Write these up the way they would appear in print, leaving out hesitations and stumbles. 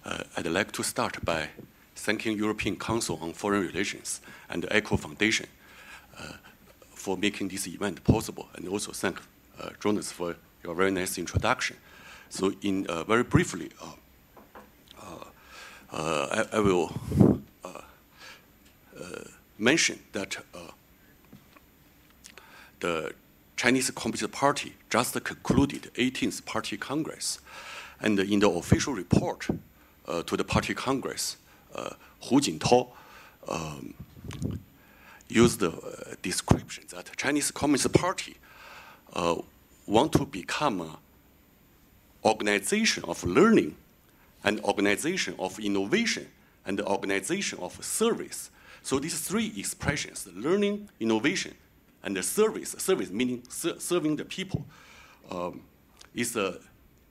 I'd like to start by thanking European Council on Foreign Relations and the ECHO Foundation for making this event possible, and also thank Jonas for your very nice introduction. So, very briefly, I will mention that the Chinese Communist Party just concluded 18th Party Congress, and in the official report to the Party Congress, Hu Jintao used the description that Chinese Communist Party want to become an organization of learning, an organization of innovation, and an organization of service. So these three expressions, learning, innovation, and the service meaning serving the people, is a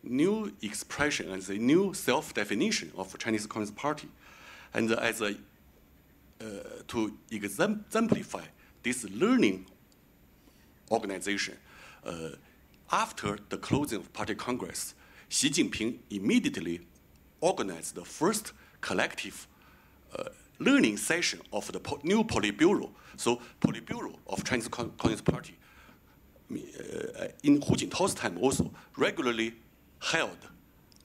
new expression and a new self-definition of the Chinese Communist Party. And as a, to exemplify this learning organization, after the closing of Party Congress, Xi Jinping immediately organized the first collective learning session of the new Politburo. So Politburo of Chinese Communist Party, in Hu Jintao's time also, regularly held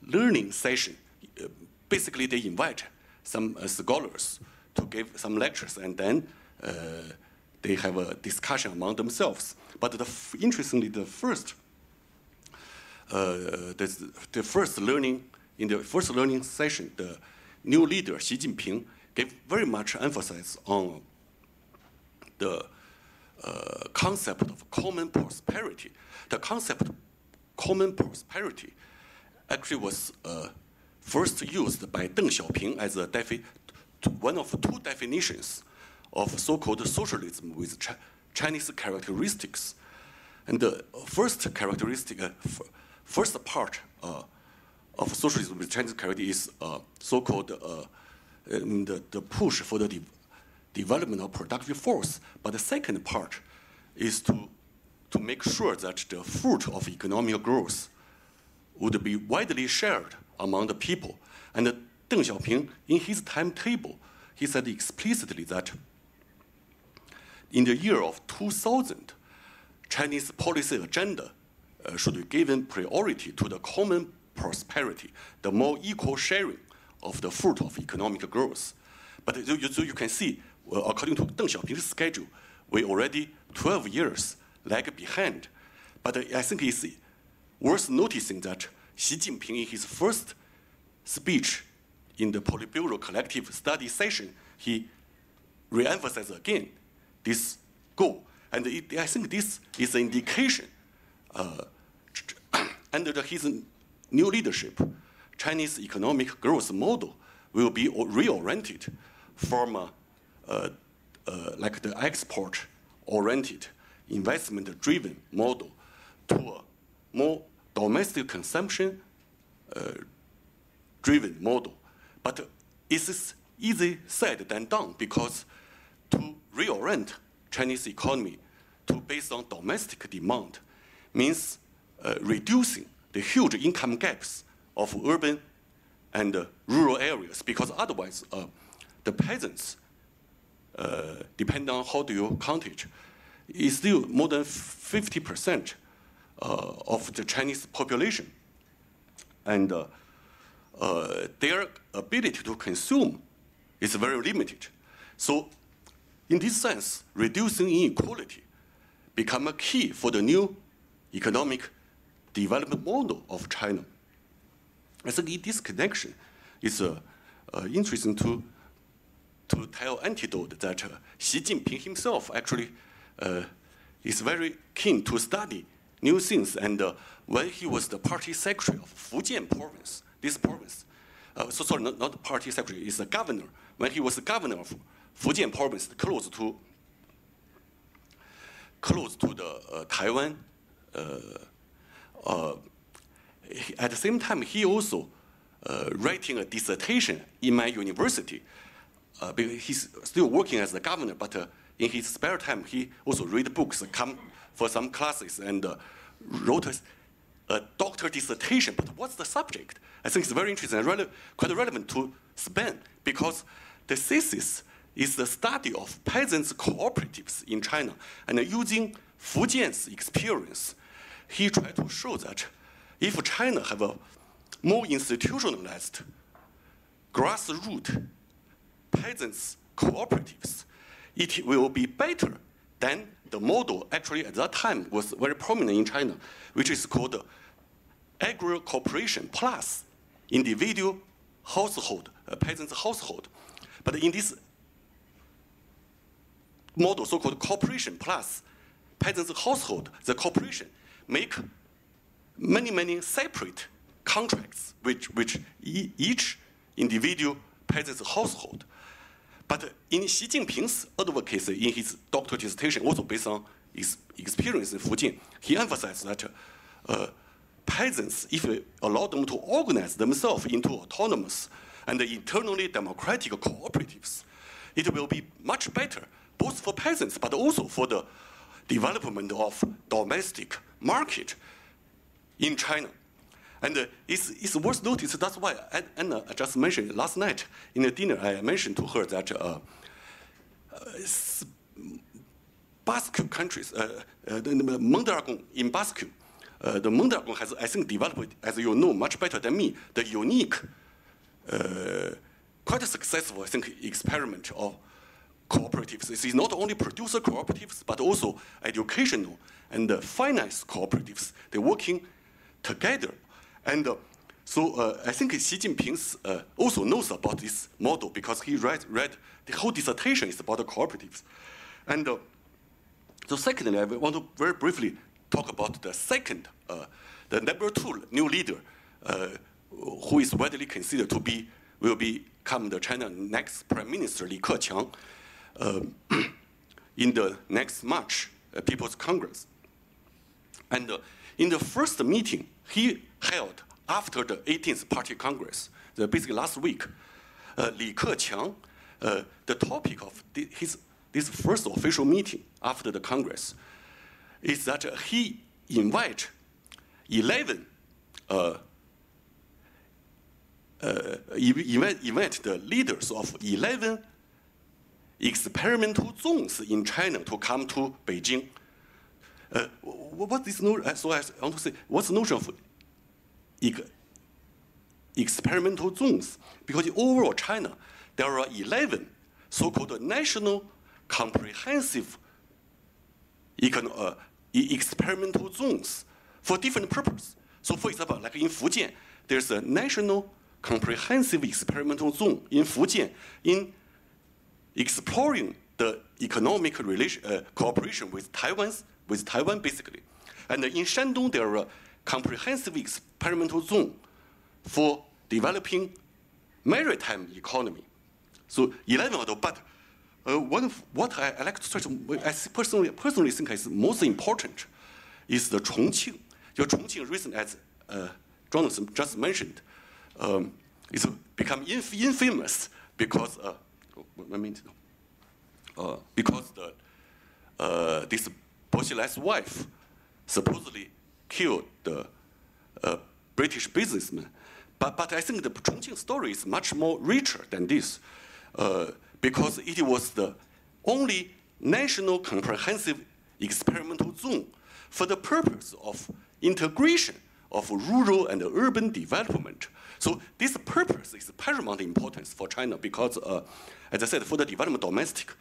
learning session. Basically, they invite some scholars to give some lectures, and then they have a discussion among themselves. But interestingly, the first learning session, the new leader Xi Jinping gave very much emphasis on the concept of common prosperity. The concept of common prosperity actually was first used by Deng Xiaoping as one of two definitions of so-called socialism with Chinese characteristics. And the first characteristic, first part of socialism with Chinese characteristics is so-called the push for the development of productive force. But the second part is to make sure that the fruit of economic growth would be widely shared among the people. And Deng Xiaoping, in his timetable, he said explicitly that in the year of 2000, Chinese policy agenda should be given priority to the common prosperity, the more equal sharing of the fruit of economic growth. But so you can see, well, according to Deng Xiaoping's schedule, we already 12 years lag behind. But I think it's worth noticing that Xi Jinping, in his first speech in the Politburo collective study session, he re-emphasized again this goal. And I think this is an indication under his new leadership, Chinese economic growth model will be reoriented from like the export-oriented, investment-driven model to a more domestic consumption-driven model. But it is easy said than done, because to reorient Chinese economy to based on domestic demand means reducing the huge income gaps of urban and rural areas, because otherwise the peasants, depending on how do you count it, is still more than 50% of the Chinese population. And their ability to consume is very limited. So in this sense, reducing inequality become a key for the new economic development model of China. I think this connection is interesting to tell antidote that Xi Jinping himself actually is very keen to study new things. And when he was the party secretary of Fujian province, this province, sorry, not the party secretary, is a governor. When he was the governor of Fujian province, close to the Taiwan. At the same time, he also writing a dissertation in my university. Because he's still working as the governor, but in his spare time, he also read books, come for some classes, and wrote a doctor dissertation, but what's the subject? I think it's very interesting and quite relevant to Spain, because the thesis is the study of peasants' cooperatives in China. And using Fujian's experience, he tried to show that if China have a more institutionalized grassroots peasants' cooperatives, it will be better than the model actually at that time was very prominent in China, which is called agro-cooperation plus individual household, peasants' household. But in this model, so-called cooperation plus peasants' household, the corporation make many separate contracts which each individual peasants' household. But in Xi Jinping's advocacy in his doctoral dissertation, also based on his experience in Fujian, he emphasized that peasants, if we allow them to organize themselves into autonomous and internally democratic cooperatives, it will be much better, both for peasants, but also for the development of domestic market in China. And it's worth noticing, that's why Anna just mentioned last night in the dinner, I mentioned to her that Basque countries, the Mondragon in Basque, the Mondragon has, I think, developed, as you know, much better than me, the unique, quite a successful, I think, experiment of cooperatives. This is not only producer cooperatives, but also educational and finance cooperatives. They're working together. And so I think Xi Jinping also knows about this model because he read the whole dissertation is about the cooperatives. And so secondly, I want to very briefly talk about the second, the number 2 new leader, who is widely considered to will become the China next Prime Minister, Li Keqiang, in the next March People's Congress. And in the first meeting he held after the 18th Party Congress, basically last week, Li Keqiang, the topic of this first official meeting after the Congress is that he invite 11 the leaders of 11 experimental zones in China to come to Beijing. What this notion? So I want to say, what's the notion of experimental zones? Because in overall China, there are 11 so-called national comprehensive experimental zones for different purposes. So, for example, like in Fujian, there's a national comprehensive experimental zone in Fujian in exploring the economic cooperation with Taiwan basically. And in Shandong, there are a comprehensive experimental zone for developing maritime economy. So 11 of those, but one of what I like to start, I personally think is most important is the Chongqing. The Chongqing recently, as Jonathan just mentioned, it's become infamous because because this Bourgeois wife supposedly killed the British businessman. But I think the Chongqing story is much more richer than this, because it was the only national comprehensive experimental zone for the purpose of integration of rural and urban development. So this purpose is paramount importance for China because, as I said, for the development domestic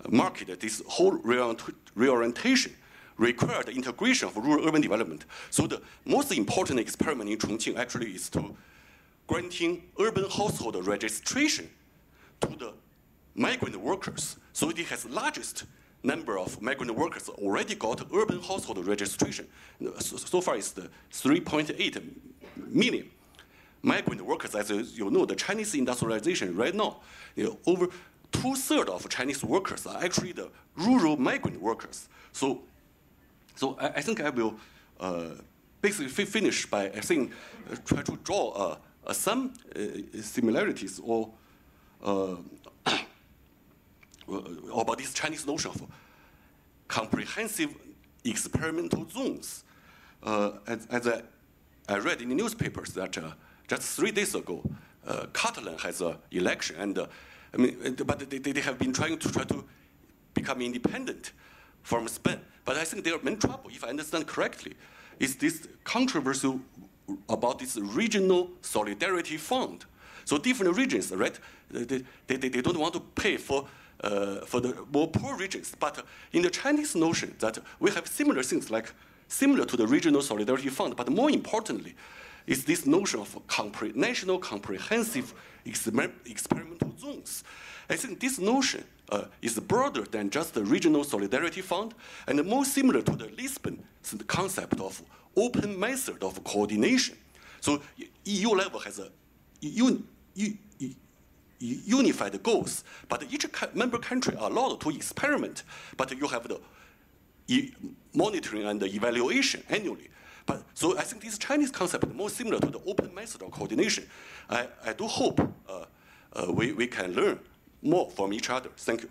market, this whole reorientation required the integration of rural-urban development. So the most important experiment in Chongqing actually is to granting urban household registration to the migrant workers. So it has largest number of migrant workers already got urban household registration. So far it's the 3.8 million migrant workers. As you know, the Chinese industrialization right now, over 2/3 of Chinese workers are actually the rural migrant workers. So I think I will basically finish by try to draw some similarities or about this Chinese notion of comprehensive experimental zones as I read in the newspapers that just 3 days ago, Catalan has an election, and but they have been trying to become independent from Spain. But I think their main trouble, if I understand correctly, is this controversy about this regional solidarity fund. So different regions, right? They don't want to pay for the more poor regions. But in the Chinese notion that we have similar things like similar to the regional solidarity fund, but more importantly, is this notion of national comprehensive experimental zones. I think this notion is broader than just the regional solidarity fund and more similar to the Lisbon concept of open method of coordination. So EU level has a unified goals, but each member country are allowed to experiment, but you have the monitoring and the evaluation annually. But so I think this Chinese concept is more similar to the open method of coordination. I do hope we can learn more from each other. Thank you.